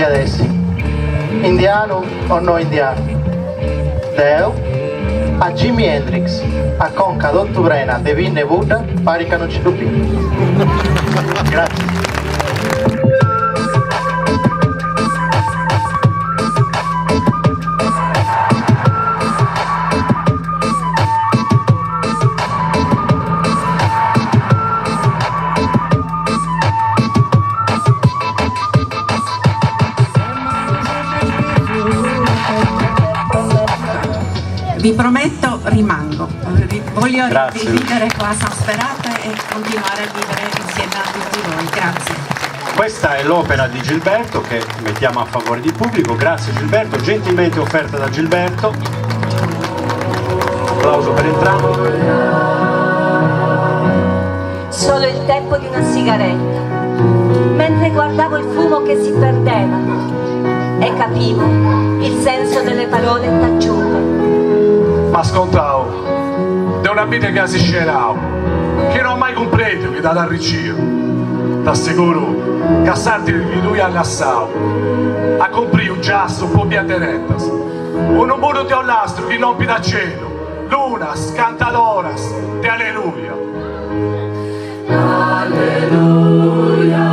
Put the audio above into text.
Adesso, indiano o no indiano? Deo, a Jimi Hendrix, a Conca d'Ottubrena, De Vinne Buddha, pare che non ci dubbi. Grazie. Vi prometto, rimango. Voglio vivere qua a San Sperata e continuare a vivere insieme a tutti voi. Grazie. Questa è l'opera di Gilberto che mettiamo a favore di pubblico. Grazie Gilberto, gentilmente offerta da Gilberto. Applauso per entrambi. Solo il tempo di una sigaretta, mentre guardavo il fumo che si perdeva e capivo il senso delle parole taciute. Ma ascoltavo, da una vita che si sceravo, che non ho mai compreso che da arricchio. T'assicuro che a sarti di lui allassavo, a comprare un giasso un po' di aderentas, un numero di allastro che non da cielo, lunas, cantaloras, di alleluia. Alleluia.